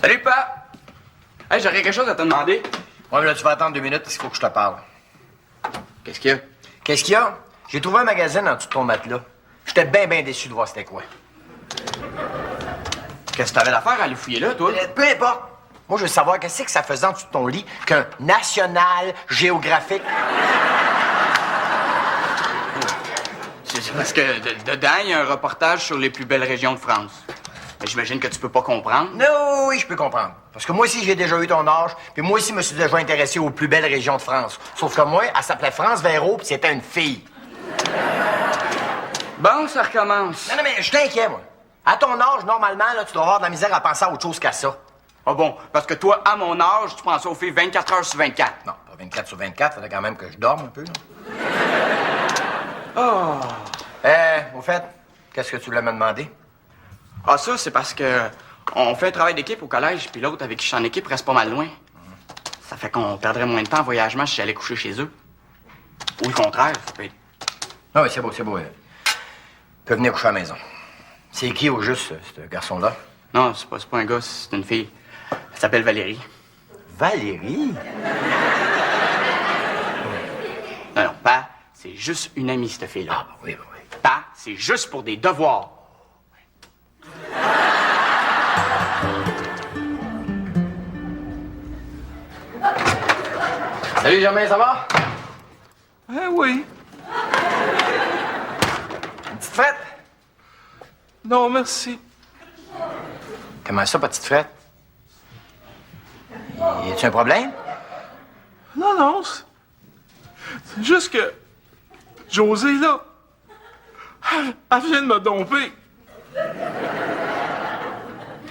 Salut, Pa! Hey, j'aurais quelque chose à te demander. Ouais, mais là, tu vas attendre 2 minutes, il faut que je te parle. Qu'est-ce qu'il y a? Qu'est-ce qu'il y a? J'ai trouvé un magazine en dessous de ton matelas. J'étais bien déçu de voir c'était quoi. Qu'est-ce que t'avais d'affaire à aller fouiller là, toi? Peu importe. Moi, je veux savoir qu'est-ce que ça faisait en dessous de ton lit qu'un National Géographique. C'est parce que dedans, il y a un reportage sur les plus belles régions de France. Mais j'imagine que tu peux pas comprendre. Non, oui, je peux comprendre. Parce que moi aussi, j'ai déjà eu ton âge, puis moi aussi, je me suis déjà intéressé aux plus belles régions de France. Sauf que moi, elle s'appelait France Véro, puis c'était une fille. Bon, ça recommence. Non, mais je t'inquiète, moi. À ton âge, normalement, là, tu dois avoir de la misère à penser à autre chose qu'à ça. Ah bon, parce que toi, à mon âge, tu penses aux filles 24 heures sur 24. Non, pas 24 sur 24, faudrait quand même que je dorme un peu, là. Oh. Au fait, qu'est-ce que tu voulais me demander? Ah, ça, c'est parce que on fait un travail d'équipe au collège, puis l'autre avec qui je suis en équipe reste pas mal loin. Ça fait qu'on perdrait moins de temps en voyagement si j'allais coucher chez eux. Ou le contraire, ça peut être... Non, mais c'est beau. Tu peux venir coucher à la maison. C'est qui, au juste, ce garçon-là? Non, c'est pas un gars, c'est une fille. Elle s'appelle Valérie. Valérie? Non, pas, c'est juste une amie, cette fille-là. Ah, oui. Pas, c'est juste pour des devoirs. Salut, Germain, ça va? Oui. Une petite frette? Non, merci. Comment ça, petite frette? Y a-tu un problème? Non, c'est juste que Josée, là, elle vient de me domper.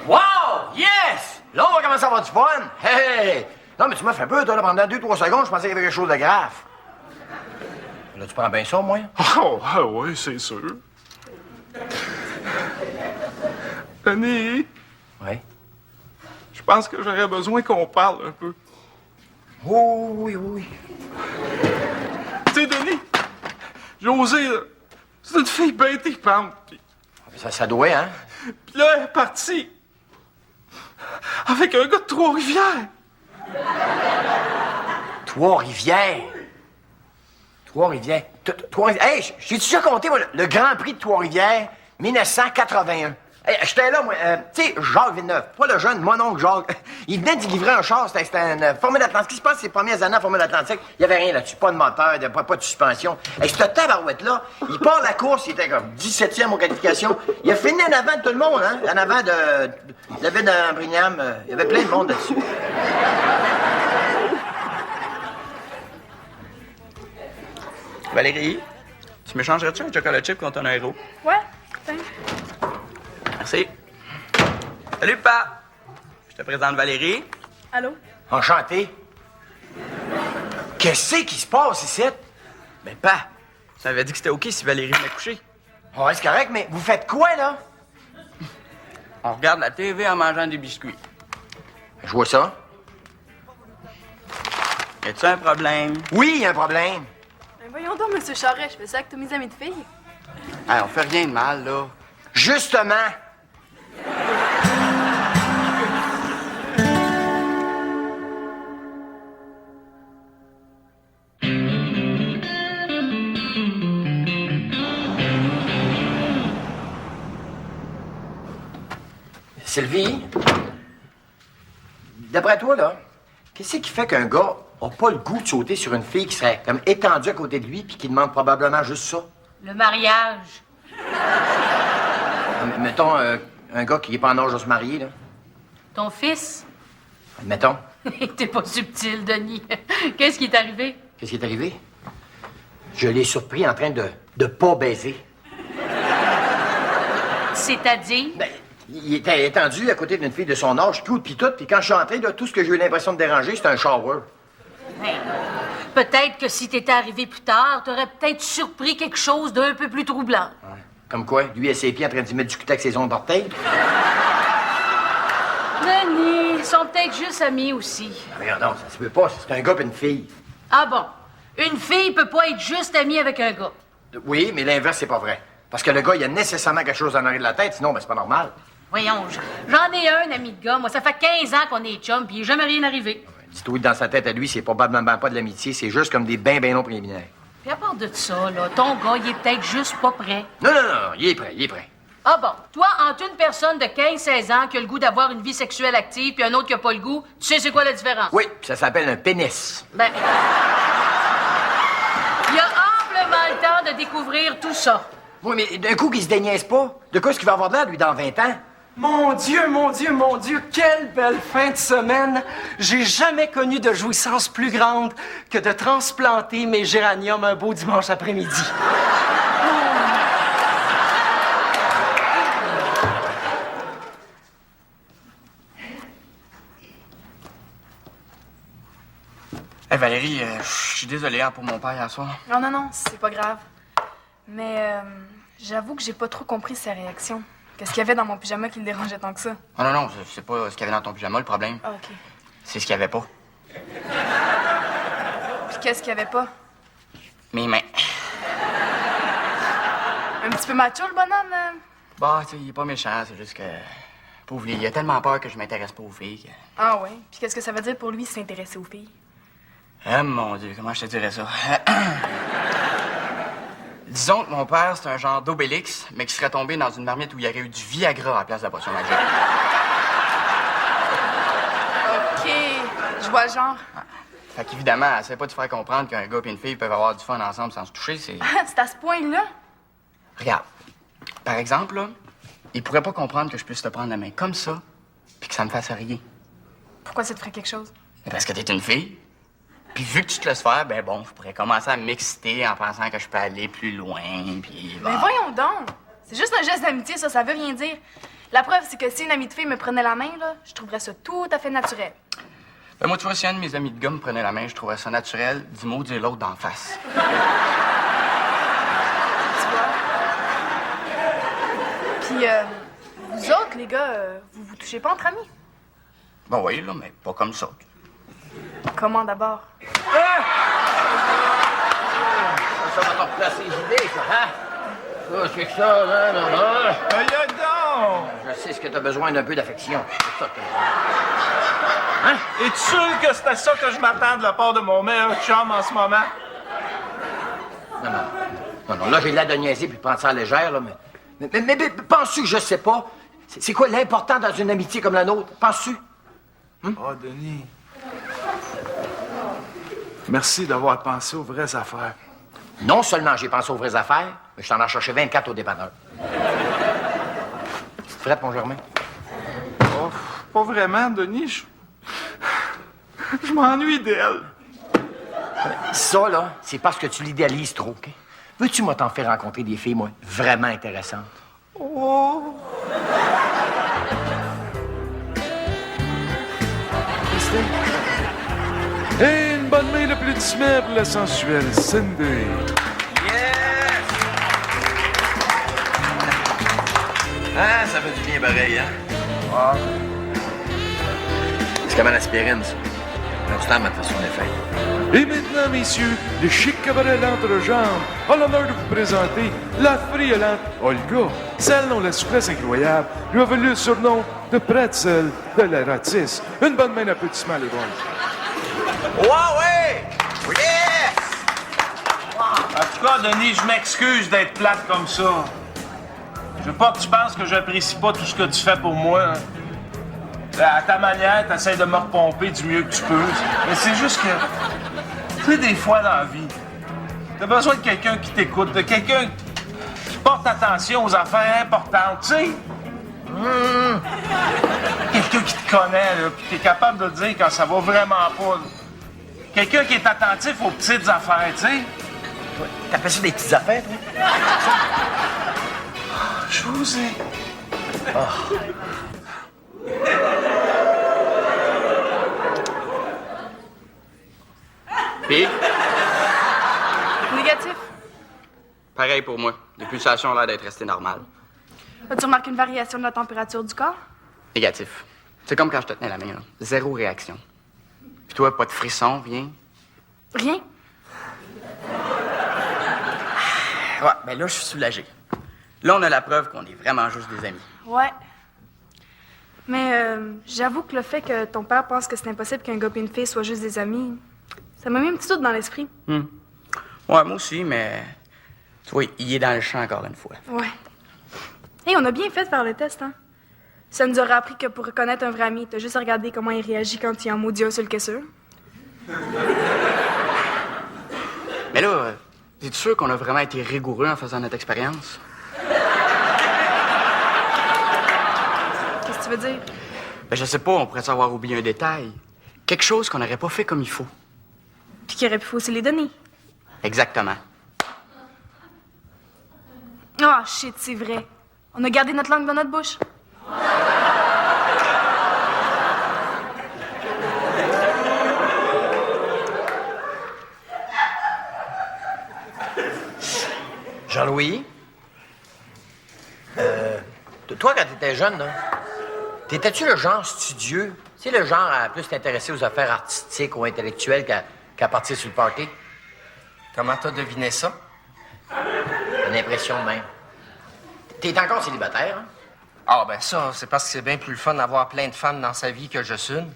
Wow! Yes! Là, on va commencer à avoir du fun! Hey! Non, mais tu m'as fait peur, toi, là, pendant 2-3 secondes, je pensais qu'il y avait quelque chose de grave. Là, tu prends bien ça, moi? Oh, oui, c'est sûr. Denis, Oui. je pense que j'aurais besoin qu'on parle un peu. Oh, oui. Tu sais, Denis, Josée, là, c'est une fille bien tripante. Ça doit, hein? Puis là, elle est partie avec un gars de Trois-Rivières. Trois-Rivières. Hey, j'ai déjà compté, moi, le Grand Prix de Trois-Rivières, 1981. Hey, j'étais là, moi. Tu sais, Jacques Villeneuve, pas le jeune, mon oncle Jacques. Il venait de livrer un char, c'était une Formule Atlantique. Qu'est-ce qui se passe ces premières années en Formule Atlantique? Il n'y avait rien là-dessus, pas de moteur, pas de suspension. Et ce tabarouette-là, il part la course, il était comme 17e aux qualifications. Il a fini en avant de tout le monde, hein? En avant de David Brigham. Il y avait plein de monde là-dessus. Valérie, tu m'échangerais-tu un chocolat chip contre un euro? Ouais, tiens. Merci. Salut, Pa! Je te présente Valérie. Allô? Enchanté. Qu'est-ce qui se passe ici? Ben, Pa, ça avait dit que c'était OK si Valérie venait coucher. Ouais, c'est correct, mais vous faites quoi, là? On regarde la TV en mangeant des biscuits. Je vois ça. Y a-tu un problème? Oui, il y a un problème. Ben voyons donc, Monsieur Charret, je fais ça avec tous mes amis de filles. Hey, on fait rien de mal, là. Justement. Sylvie, d'après toi, là, qu'est-ce qui fait qu'un gars n'a pas le goût de sauter sur une fille qui serait comme étendue à côté de lui puis qui demande probablement juste ça? Le mariage. Mettons, un gars qui n'est pas en âge de se marier, là. Ton fils? Mettons. T'es pas subtil, Denis. Qu'est-ce qui est arrivé? Qu'est-ce qui est arrivé? Je l'ai surpris en train de pas baiser. C'est-à-dire? Ben, il était étendu à côté d'une fille de son âge, tout, puis quand je suis entré, là, tout ce que j'ai eu l'impression de déranger, c'était un shower. Ben, peut-être que si t'étais arrivé plus tard, t'aurais peut-être surpris quelque chose d'un peu plus troublant. Ouais. Comme quoi, lui et ses pieds en train de mettre du avec ses ongles d'orteil. Denis, ils sont peut-être juste amis aussi. Ah, regarde, non, ça se peut pas, c'est un gars et une fille. Ah bon? Une fille peut pas être juste amie avec un gars. Oui, mais l'inverse, c'est pas vrai. Parce que le gars, il a nécessairement quelque chose en arrière de la tête, sinon, ben, c'est pas normal. Voyons, j'en ai un ami de gars. Moi, ça fait 15 ans qu'on est chum, puis il est jamais rien arrivé. Dis-toi, dans sa tête à lui, c'est probablement pas de l'amitié, c'est juste comme des ben longs préliminaires. Puis à part de ça, là, ton gars, il est peut-être juste pas prêt. Non, il est prêt, il est prêt. Ah bon, toi, entre une personne de 15-16 ans qui a le goût d'avoir une vie sexuelle active puis un autre qui a pas le goût, tu sais c'est quoi la différence? Oui, ça s'appelle un pénis. Ben, il y a amplement le temps de découvrir tout ça. Oui, mais d'un coup qu'il se déniaise pas, de quoi est-ce qu'il va avoir de l'air, lui, dans 20 ans? Mon Dieu, quelle belle fin de semaine! J'ai jamais connu de jouissance plus grande que de transplanter mes géraniums un beau dimanche après-midi. Hey Valérie, je suis désolé hein, pour mon père hier soir. Non, c'est pas grave. Mais j'avoue que j'ai pas trop compris sa réaction. Qu'est-ce qu'il y avait dans mon pyjama qui le dérangeait tant que ça? Oh, non, c'est pas ce qu'il y avait dans ton pyjama, le problème. Ah, OK. C'est ce qu'il y avait pas. Puis qu'est-ce qu'il y avait pas? Mes mains. Un petit peu macho, le bonhomme? Bah, tu sais, il est pas méchant, c'est juste que... Pauvre lui, il a tellement peur que je m'intéresse pas aux filles que... Ah ouais? Puis qu'est-ce que ça veut dire pour lui s'intéresser aux filles? Ah, mon Dieu, comment je te dirais ça? Disons que mon père, c'est un genre d'Obélix, mais qui serait tombé dans une marmite où il y aurait eu du Viagra à la place de la potion magique. OK, je vois le genre. Fait qu'évidemment, elle essaie pas de faire comprendre qu'un gars et une fille peuvent avoir du fun ensemble sans se toucher, c'est... C'est à ce point-là? Regarde, par exemple, là, il pourrait pas comprendre que je puisse te prendre la main comme ça, puis que ça me fasse rire. Pourquoi ça te ferait quelque chose? Parce que t'es une fille. Puis vu que tu te laisses faire, ben bon, je pourrais commencer à m'exciter en pensant que je peux aller plus loin, puis... Mais voyons donc! C'est juste un geste d'amitié, ça veut rien dire. La preuve, c'est que si une amie de fille me prenait la main, là, je trouverais ça tout à fait naturel. Ben moi, tu vois, si un de mes amis de gars me prenait la main, je trouverais ça naturel du mot dire l'autre d'en face. Tu vois? Puis, vous autres, les gars, vous vous touchez pas entre amis? Ben oui, là, mais pas comme ça. Comment d'abord? Ça va te replacer les idées, ça, hein? Ça, c'est que ça, non. Voyons donc! Je sais ce que t'as besoin d'un peu d'affection. C'est ça que t'as besoin. Hein? Es-tu sûr que c'était ça que je m'attends de la part de mon meilleur chum en ce moment? Non, là, j'ai l'air de niaiser puis de prendre ça à la légère, là, mais penses-tu que je sais pas? C'est quoi l'important dans une amitié comme la nôtre? Penses-tu? Oh, Denis. Merci d'avoir pensé aux vraies affaires. Non seulement j'ai pensé aux vraies affaires, mais je t'en ai cherché 24 au dépanneur. C'est prête, mon Germain? Oh, pas vraiment, Denis. Je m'ennuie d'elle. Ça, là, c'est parce que tu l'idéalises trop, OK? Veux-tu, moi, t'en faire rencontrer des filles, moi, vraiment intéressantes? Oh! Et une bonne main d'applaudissements pour la sensuelle Cindy. Yes! Ah, ça fait du bien pareil, hein? Ah. C'est comme à l'aspirine, ça. L'instant m'a fait son effet. Et maintenant, messieurs, le chic cabaret l'entrejambe a l'honneur de vous présenter la friolante Olga. Celle dont la souplesse incroyable lui a valu le surnom de Pretzel de la ratisse. Une bonne main d'applaudissements, les boys. Ouais! Yes! En tout cas, Denis, je m'excuse d'être plate comme ça. Je veux pas que tu penses que j'apprécie pas tout ce que tu fais pour moi. À ta manière, t'essaies de me repomper du mieux que tu peux. Mais c'est juste que, tu sais, des fois dans la vie, t'as besoin de quelqu'un qui t'écoute, de quelqu'un qui porte attention aux affaires importantes, tu sais. Quelqu'un qui te connaît, là, puis qui est capable de te dire quand ça va vraiment pas. Là. Quelqu'un qui est attentif aux petites affaires, tu sais. T'appelles ça des petites affaires, toi? José. Puis, Négatif. pareil pour moi. Les pulsations ont l'air d'être restées normales. As-tu remarqué une variation de la température du corps? Négatif. C'est comme quand je te tenais la main, là. Zéro réaction. Puis toi, pas de frisson, rien? Rien. Ouais, ben là, je suis soulagé. Là, on a la preuve qu'on est vraiment juste des amis. Ouais. Mais j'avoue que le fait que ton père pense que c'est impossible qu'un gars et une fille soient juste des amis, ça m'a mis un petit doute dans l'esprit. Ouais, moi aussi, mais... Tu vois, il est dans le champ encore une fois. Ouais. Hey, on a bien fait de faire le test, hein? Ça nous aurait appris que pour reconnaître un vrai ami, t'as juste à regarder comment il réagit quand il en maudit un sur le caisseur. Mais là, es-tu sûr qu'on a vraiment été rigoureux en faisant notre expérience? Qu'est-ce que tu veux dire? Ben, je sais pas, on pourrait avoir oublié un détail. Quelque chose qu'on n'aurait pas fait comme il faut. Puis qu'il aurait pu fausser les données. Exactement. Ah, shit, c'est vrai. On a gardé notre langue dans notre bouche. Jean-Louis? Toi, quand t'étais jeune, là, t'étais-tu le genre studieux? Tu sais, le genre à plus t'intéresser aux affaires artistiques ou intellectuelles qu'à partir sur le party? Comment t'as deviné ça? J'ai l'impression de même. T'es encore célibataire, hein? Ah, ben ça, c'est parce que c'est bien plus le fun d'avoir plein de femmes dans sa vie que juste une.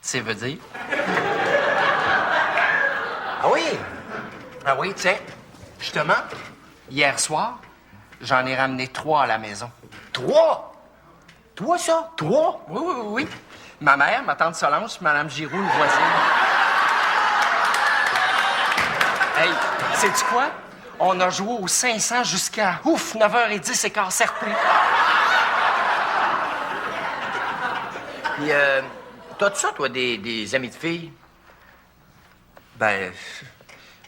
Tu veut dire? Ah oui? Ah oui, tiens, justement, hier soir, j'en ai ramené 3 à la maison. 3? Toi, ça? 3? Oui, oui, oui, oui. Ma mère, ma tante Solange, Mme Giroux, le voisin. Hey, sais-tu quoi? On a joué au 500 jusqu'à, 9h10 et quart certain. Puis, t'as-tu ça, toi, des amis de filles? Ben,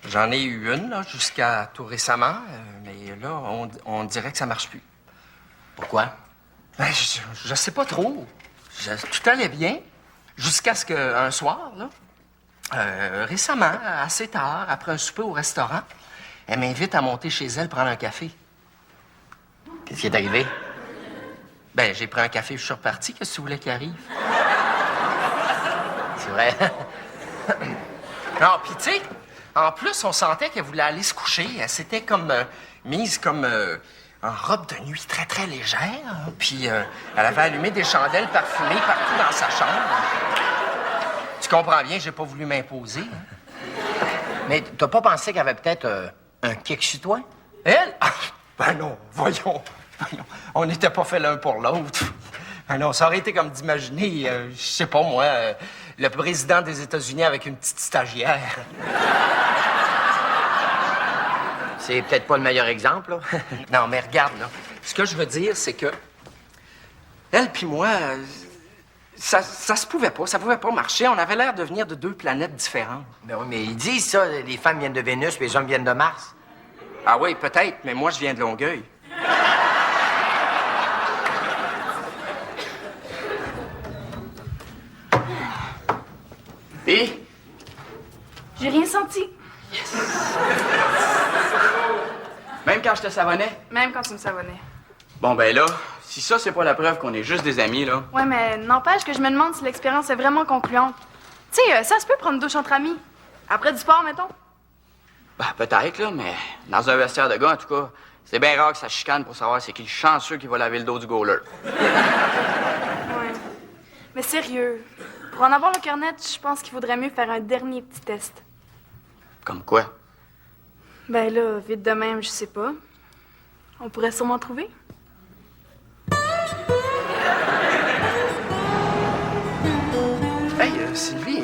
j'en ai eu une, là, jusqu'à tout récemment, mais là, on dirait que ça marche plus. Pourquoi? Ben, je sais pas trop. Tout allait bien, jusqu'à ce qu'un soir, là, récemment, assez tard, après un souper au restaurant, elle m'invite à monter chez elle prendre un café. Qu'est-ce qui est arrivé? Ben, j'ai pris un café, je suis reparti. Qu'est-ce que tu voulais qu'il arrive? C'est vrai. Non, puis tu sais, en plus, on sentait qu'elle voulait aller se coucher. Elle s'était comme mise comme en robe de nuit très, très légère. Hein. Puis elle avait allumé des chandelles parfumées partout dans sa chambre. Tu comprends bien, j'ai pas voulu m'imposer. Hein. Mais t'as pas pensé qu'elle avait peut-être un kick sur toi? Elle? Ah, ben non, voyons. On n'était pas fait l'un pour l'autre. Ben non, ça aurait été comme d'imaginer, je sais pas moi, le président des États-Unis avec une petite stagiaire. C'est peut-être pas le meilleur exemple, là. Non, mais regarde, là. Ce que je veux dire, c'est que elle puis moi, ça se pouvait pas. Ça pouvait pas marcher. On avait l'air de venir de 2 planètes différentes. Ben oui, mais ils disent ça, les femmes viennent de Vénus, puis les hommes viennent de Mars. Ah oui, peut-être, mais moi, je viens de Longueuil. Et? J'ai rien senti. Même quand je te savonnais? Même quand tu me savonnais. Bon, ben là, si ça, c'est pas la preuve qu'on est juste des amis, là... Ouais, mais n'empêche que je me demande si l'expérience est vraiment concluante. Tu sais, ça se peut prendre une douche entre amis. Après du sport, mettons. Ben, peut-être, là, mais dans un vestiaire de gars, en tout cas, c'est bien rare que ça chicane pour savoir c'est qui le chanceux qui va laver le dos du goaler. Ouais. Mais sérieux, pour en avoir le cœur net, je pense qu'il faudrait mieux faire un dernier petit test. Comme quoi? Ben là, vite de même, je sais pas. On pourrait sûrement trouver. Hey, Sylvie,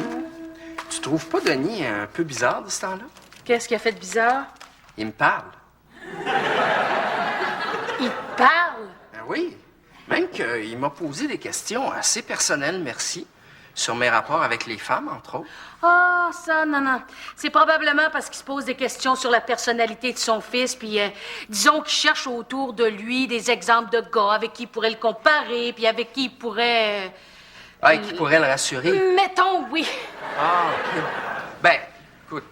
tu trouves pas Denis un peu bizarre de ce temps-là? Qu'est-ce qu'il a fait de bizarre? Il me parle. Il te parle? Ben oui. Même qu'il m'a posé des questions assez personnelles, merci, sur mes rapports avec les femmes, entre autres. Ah, ça, non. C'est probablement parce qu'il se pose des questions sur la personnalité de son fils, puis disons qu'il cherche autour de lui des exemples de gars avec qui il pourrait le comparer, puis avec qui il pourrait... Ah, qui pourrait le rassurer. Mettons, oui. Ah, OK. Ben, écoute,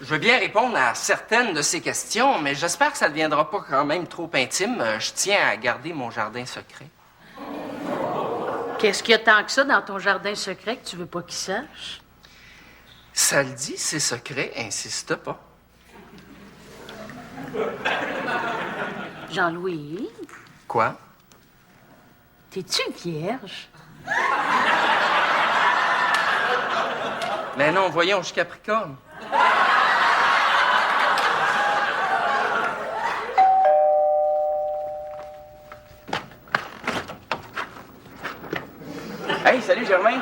je veux bien répondre à certaines de ces questions, mais j'espère que ça ne deviendra pas quand même trop intime. Je tiens à garder mon jardin secret. Qu'est-ce qu'il y a tant que ça dans ton jardin secret que tu veux pas qu'il sache? Ça le dit, c'est secret, insiste pas. Jean-Louis, Quoi? t'es-tu vierge? Mais non, voyons, je suis Capricorne. Hey, salut Germain.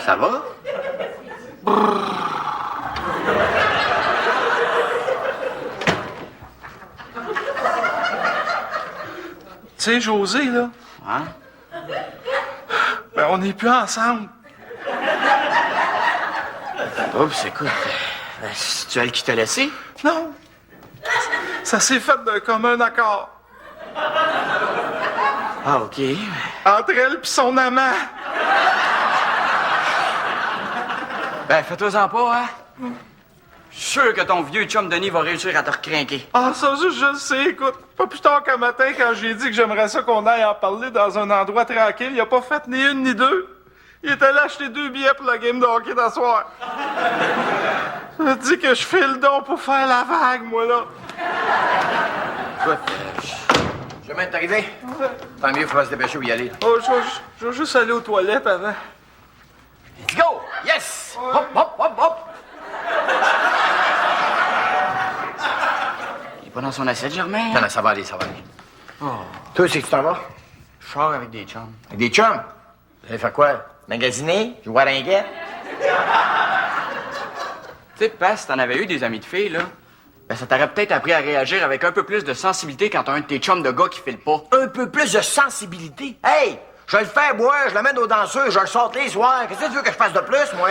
Ça va? Tu sais, José, là, Hein? ben, on n'est plus ensemble. Oups, écoute, c'est-tu elle qui t'a laissé? Non. Ça s'est fait d'un commun accord. Ah, OK. Entre elle et son amant. Ben, fais-toi-en pas, hein? Je suis sûr que ton vieux chum Denis va réussir à te recrinquer. Ah, ça, je le sais, écoute. Pas plus tard qu'un matin, quand j'ai dit que j'aimerais ça qu'on aille en parler dans un endroit tranquille, il a pas fait ni une ni deux. Il est allé acheter 2 billets pour la game de hockey d'asseoir. Ça me dit que je fais le don pour faire la vague, moi, là. Écoute, je viens d'arriver. Tant mieux, il faut se dépêcher où y aller. Oh, je vais juste aller aux toilettes avant. Let's go! Yes! Hop, hop, hop, hop! Il est pas dans son assiette, Germain? Non, non, ça va aller, ça va aller. Toi, c'est que tu t'en vas? Je sors avec des chums. Avec des chums? Vous allez faire quoi? Magasiner? Jouer à ringuette? Tu sais, Papa, si t'en avais eu des amis de filles, là, ben ça t'aurait peut-être appris à réagir avec un peu plus de sensibilité quand t'as un de tes chums de gars qui file pas. Un peu plus de sensibilité? Hey! Je vais le faire boire, je l'amène aux danseurs, je le sorte les soirs. Qu'est-ce que tu veux que je fasse de plus, moi?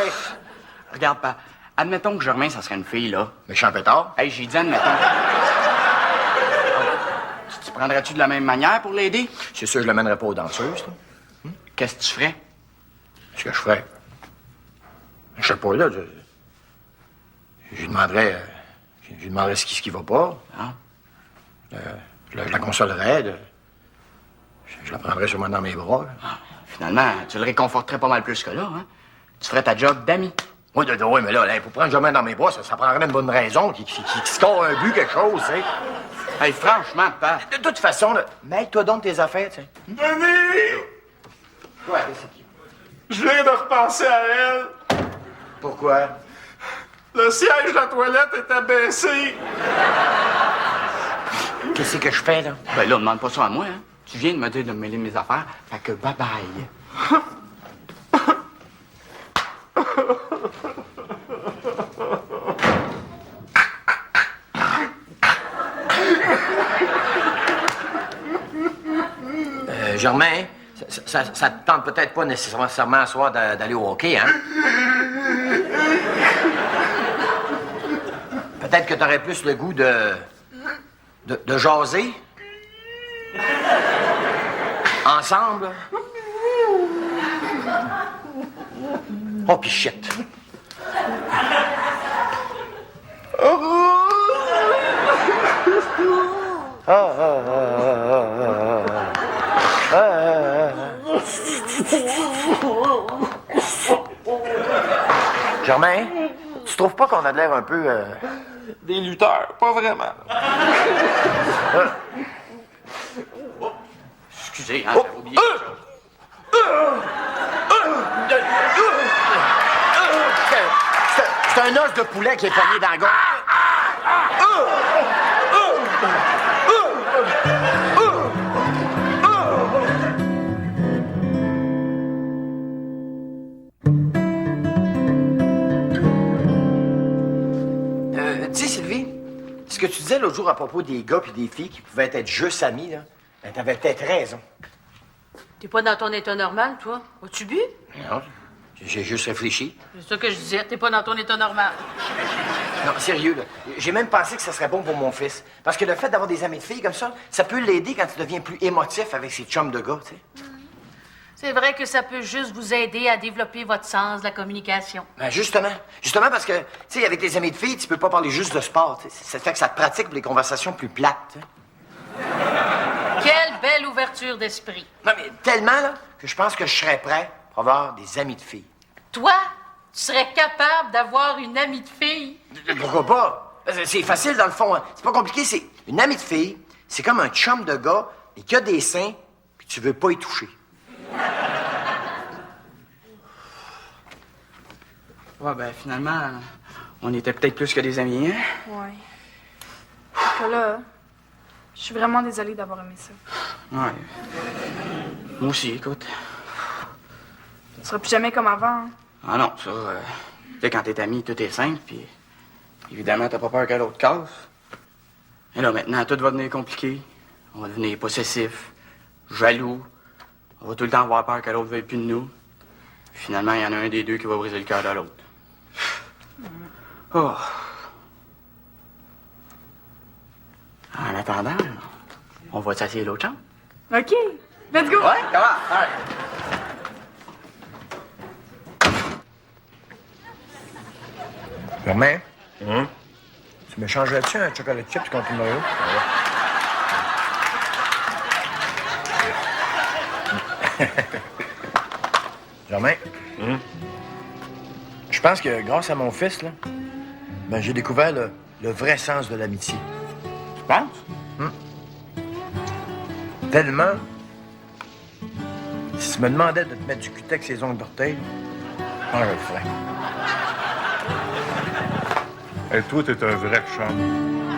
Regarde, Papa, admettons que Germain, ça serait une fille, là. Méchant pétard. Hey, j'ai dit admettons. Tu prendrais-tu de la même manière pour l'aider? C'est sûr, je l'amènerai pas aux danseuses, là. Qu'est-ce que tu ferais? Ce que je ferais? Je sais pas, là. Je lui demanderais... je lui demanderais ce qui va pas. Ah. Je la consolerais. Je la prendrais sûrement dans mes bras. Finalement, tu le réconforterais pas mal plus que là, hein? Tu ferais ta job d'amis. Oui, oui, mais là, pour prendre Germain dans mes bras, ça prendrait une bonne raison, qui score un but, quelque chose, tu sais. Hey, franchement, Papa. De toute façon, là, mets-toi donc tes affaires, tu sais. Denis! Ouais, c'est qui? Je viens de repenser à elle. Pourquoi? Le siège de la toilette était baissé. Qu'est-ce que je fais, là? Ben là, demande pas ça à moi, hein? Tu viens de me dire de me mêler mes affaires, fait que bye-bye. Germain, ça te tente peut-être pas nécessairement à soir d'aller au hockey, hein? Peut-être que t'aurais plus le goût de jaser. Ensemble. Oh, pis shit. Germain, tu trouves pas qu'on a de l'air un peu... Des lutteurs, pas vraiment. Excusez, hein, j'avais oublié quelque chose. C'est un os de poulet qui est pogné dans la gorge. Tu sais, Sylvie, ce que tu disais l'autre jour à propos des gars puis des filles qui pouvaient être juste amis, là, ben, t'avais peut-être raison. T'es pas dans ton état normal, toi? As-tu bu? Non, j'ai juste réfléchi. C'est ça que je disais, t'es pas dans ton état normal. Non, sérieux, là. J'ai même pensé que ça serait bon pour mon fils. Parce que le fait d'avoir des amis de filles comme ça peut l'aider quand il devient plus émotif avec ses chums de gars, tu sais. C'est vrai que ça peut juste vous aider à développer votre sens de la communication. Ben justement parce que, tu sais, avec tes amis de filles, tu peux pas parler juste de sport, tu sais. Ça fait que ça te pratique pour les conversations plus plates, tu sais. Quelle belle ouverture d'esprit. Non, mais tellement, là, que je pense que je serais prêt pour avoir des amis de filles. Toi, tu serais capable d'avoir une amie de fille? Pourquoi pas? C'est facile, dans le fond. Hein. C'est pas compliqué, c'est une amie de fille, c'est comme un chum de gars, mais qui a des seins, puis tu veux pas y toucher. Ouais, ben finalement, on était peut-être plus que des amis, hein? Ouais. Que là, je suis vraiment désolée d'avoir aimé ça. Ouais. Moi aussi, écoute. Tu seras plus jamais comme avant, hein? Ah non, ça, tu sais, quand t'es ami, tout est simple, puis évidemment, t'as pas peur que l'autre casse. Et là, maintenant, tout va devenir compliqué. On va devenir possessif, jaloux. On va tout le temps avoir peur que l'autre veuille plus de nous. Puis finalement, il y en a un des deux qui va briser le cœur de l'autre. Oh. En attendant, on va s'asseoir l'autre chambre. OK, let's go! Ouais, comment? Allez. Germain? Tu me changerais-tu un chocolat chips contre une Oreo? Germain? Je pense que grâce à mon fils, là, ben, j'ai découvert le vrai sens de l'amitié. Tu penses? Tellement. Si tu me demandais de te mettre du cutex ses ongles d'orteil, je le ferais. Et toi, t'es un vrai chum.